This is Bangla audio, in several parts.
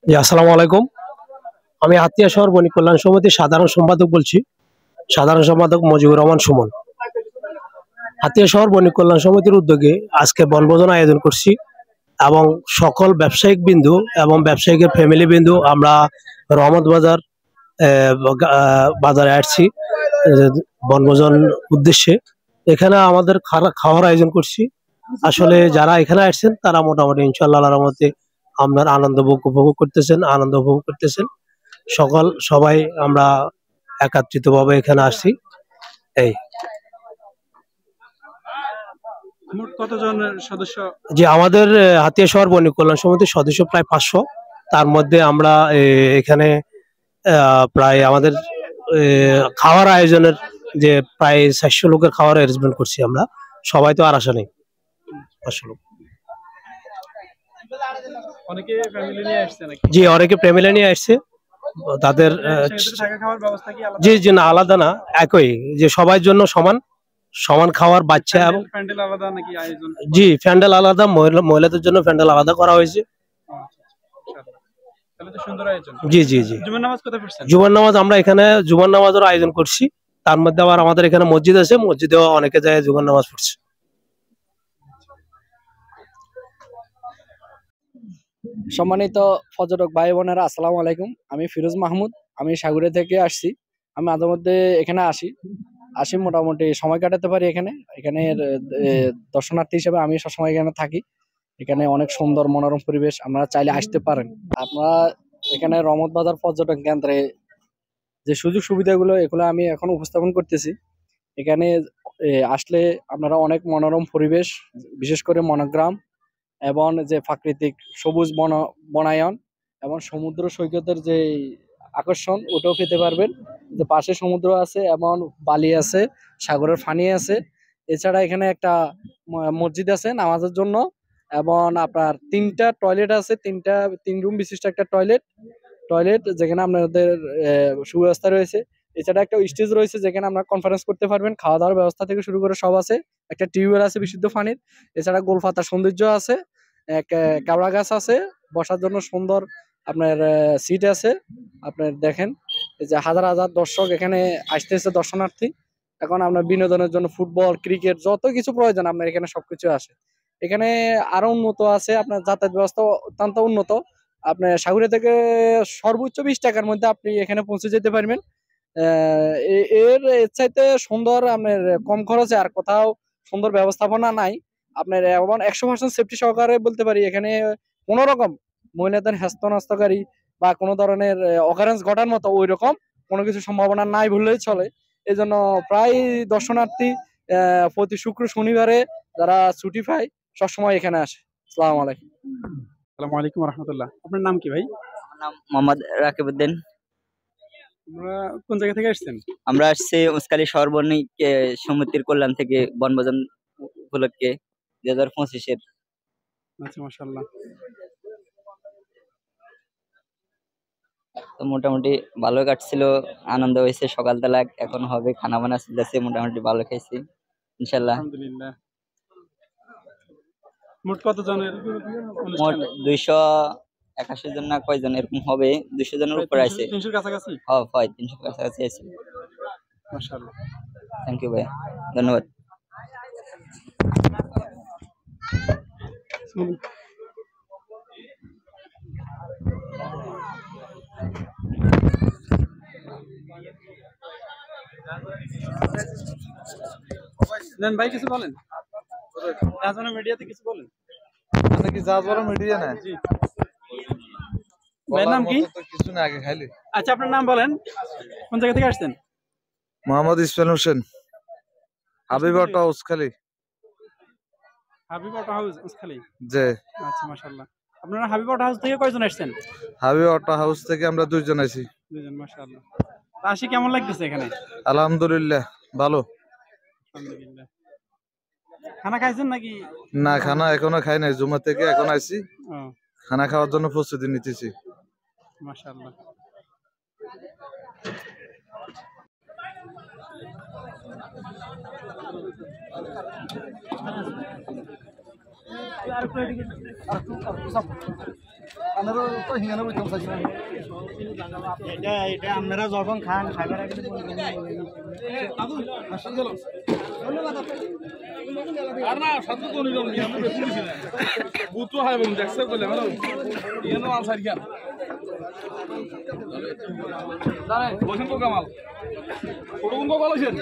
জি, আসসালামু আলাইকুম। আমি হাতিয়া শহর বণিক কল্যাণ সমিতির সাধারণ সম্পাদক বলছি। সাধারণ সম্পাদক মজিবুর রহমান সুমন। হাতিয়া শহর বণিক কল্যাণ সমিতির উদ্যোগে আজকে বনভোজন আয়োজন করছি এবং সকল ব্যবসায়িক বিন্দু এবং ব্যবসায়িকের ফ্যামিলি বিন্দু আমরা রহমত বাজার বাজারে আসছি বনভোজন উদ্দেশ্যে। এখানে আমাদের খাওয়ার আয়োজন করছি। আসলে যারা এখানে আসছেন তারা মোটামুটি ইনশাআল্লাহ আল্লাহর রহমতে আপনার উপভোগ করতেছেন, আনন্দ উপভোগ করতেছেন। সবাই আমরা একত্রিত ভাবে এখানে আসছি। এই মোট কতজনের সদস্য? যে আমাদের হাতিয়া শহর বণিক কল্যাণ সমিতির সদস্য প্রায় 500। তার মধ্যে আমরা এখানে প্রায় আমাদের খাওয়ার আয়োজনের যে প্রায় 400 লোকের খাওয়ার অ্যারেঞ্জমেন্ট করছি আমরা। সবাই তো আর আসা নেই, 500 লোক। অনেকে ফ্যামিলি নিয়ে আসছে নাকি? জি, অনেকে ফ্যামিলি নিয়ে আসছে। তাদের থাকা খাওয়ার ব্যবস্থা কি আলাদা? জি জি, না আলাদা না, একই, যে সবার জন্য সমান সমান খাওয়ার বাচ্চা এবং প্যান্ডেল আলাদা নাকি আয়োজন? জি, প্যান্ডেল আলাদা, মহিলাদের জন্য প্যান্ডেল আলাদা করা হয়েছে। তাহলে তো সুন্দর আয়োজন। জি জি জি। জুমার নামাজ কোথায় পড়ছেন? জুমার নামাজ আমরা এখানে জুমার নামাজের আয়োজন করছি। তার মধ্যে আবার আমাদের এখানে মসজিদ আছে, মসজিদেও অনেকে যায় জুমার নামাজ পড়ছে। সম্মানিত পর্যটক ভাই বোনেরা, আসসালামু আলাইকুম। আমি ফিরোজ মাহমুদ। আমি সাগরে থেকে আসছি। আমি মাঝে মধ্যে এখানে আসি মোটামুটি সময় কাটাতে পারি এখানে। এখানের দর্শনার্থী হিসেবে আমি সবসময় এখানে থাকি। এখানে অনেক সুন্দর মনোরম পরিবেশ, আপনারা চাইলে আসতে পারেন। আপনারা এখানে রহমত বাজার পর্যটন কেন্দ্রে যে সুযোগ সুবিধাগুলো এগুলো আমি এখন উপস্থাপন করতেছি। এখানে আসলে আপনারা অনেক মনোরম পরিবেশ, বিশেষ করে মনোগ্রাম এবং যে প্রাকৃতিক সবুজ বনায়ন এবং সমুদ্র সৈকতের যে আকর্ষণ ওটাও পেতে পারবেন। যে পাশে সমুদ্র আছে এবং বালি আছে, সাগরের পানি আছে। এছাড়া এখানে একটা মসজিদ আছে নামাজের জন্য এবং আপনার 3টা টয়লেট আছে, তিন রুম বিশিষ্ট একটা টয়লেট যেখানে আপনাদের সুব্যবস্থা রয়েছে। এছাড়া একটা স্টেজ রয়েছে যেখানে আপনারা কনফারেন্স করতে পারবেন। খাওয়া দাওয়ার ব্যবস্থা থেকে শুরু করে সব আছে। একটা টিউবওয়েল আছে বিশুদ্ধ পানির। এছাড়া গোলপাতার সৌন্দর্য আছে, এক কেওড়া গাছ আছে, বসার জন্য সুন্দর আপনার সিট আছে। আপনার দেখেন এই যে হাজার হাজার দর্শক এখানে আসতেছে দর্শনার্থী। এখন আপনার বিনোদনের জন্য ফুটবল, ক্রিকেট যত কিছু প্রয়োজন আপনার এখানে সবকিছু আছে। এখানে আরো উন্নত আছে, আপনার যাতায়াত ব্যবস্থা অত্যন্ত উন্নত। আপনার সাগরিয়া থেকে সর্বোচ্চ 20 টাকার মধ্যে আপনি এখানে পৌঁছে যেতে পারবেন। এর চাইতে সুন্দর আপনার কম খরচে আর কোথাও সুন্দর ব্যবস্থাপনা নাই। আপনার এবং 100% সেফটি সহকারে বলতে পারি এখানে কোনো রকম মহিলাদের হেস্তনস্তকারী বা কোনো ধরনের অকারেন্স ঘটার মতো ওই রকম কোনো কিছু সম্ভাবনা নাই বললেই চলে। এই জন্য প্রায় দর্শনার্থী প্রতি শুক্র শনিবারে যারা ছুটি পায় সবসময় এখানে আসে। আসসালামু আলাইকুম। আসসালামু আলাইকুম রহমতুল্লাহ। আপনার নাম কি ভাই? আমার নাম মোহাম্মদ রাকিবউদ্দিন। আমরা কোন জায়গা থেকে আসছেন? আমরা আসছি উস্কালি শহর বণিক সমিতির কল্যাণ থেকে বনভোজন উপলক্ষে 2025-এর। আচ্ছা, মাশাআল্লাহ। তো মোটামুটি ভালো কাটছিল, আনন্দ হয়েছে। সকালবেলা এখন হবে খানা বানা চলতেছে, মোটামুটি ভালো খাইছি ইনশাল্লাহ। আলহামদুলিল্লাহ। মোট কতজনের মোট অনুষ্ঠান? 281 জন না কয়জন এরকম হবে, 200 জনের উপরে আছে। 300 কাছাকাছি। হ্যাঁ হয় 300 কাছাকাছি আছে। মাশাআল্লাহ। থ্যাংক ইউ ভাই, ধন্যবাদ। নেন ভাই, কিছু বলেন। রাজবাড়া মিডিয়াতে কিছু বলেন। আপনি কি রাজবাড়া মিডিয়া না? জি। ভাইয়ের নাম কি? কিছু না, আগে খাইলে। আচ্ছা, আপনার নাম বলেন, কোন জায়গা থেকে আসছেন? মোহাম্মদ ইসমাইল হোসেন, হাবিবটা উসখালি। হাবিবটা হাউস উসখালি। জি। আচ্ছা, মাশাআল্লাহ। আপনারা হাবিবটা হাউস থেকে কয়জন আসছেন? হাবিবটা হাউস থেকে আমরা 2 জন আছি। 2 জন, মাশাআল্লাহ। আসি কেমন লাগতেছে এখানে? আলহামদুলিল্লাহ ভালো। আলহামদুলিল্লাহ। খানা খাইছেন নাকি? না, খানা এখনো খাই নাই, জুমা থেকে এখন আইছি। ও, খানা খাওয়ার জন্য প্রস্তুতি নিতেছি। মাশাআল্লাহ। এটা আপনারা যখন খান খাবার আগে আর না সাথে তো নিলাম নি আমি বেশি দিছি না বুতো হয় বম দেখছে বলে হ্যালো ইয়েনো আনসার কেন দাঁড়া বসেন তো কামাল ছোট কোন কল আছেন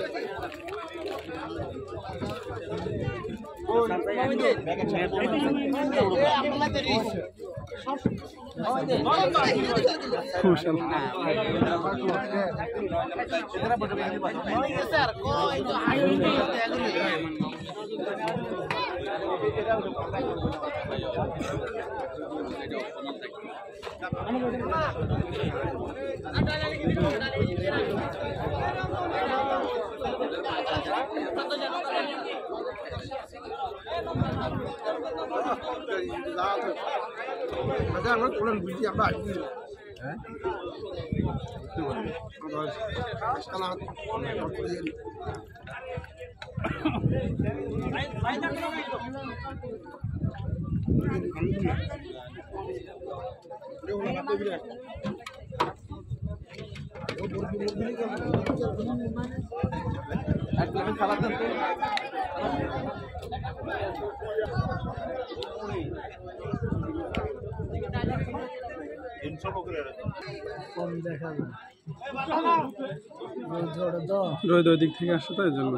রোদ ওই দিক থেকে আসছে তো এই জন্য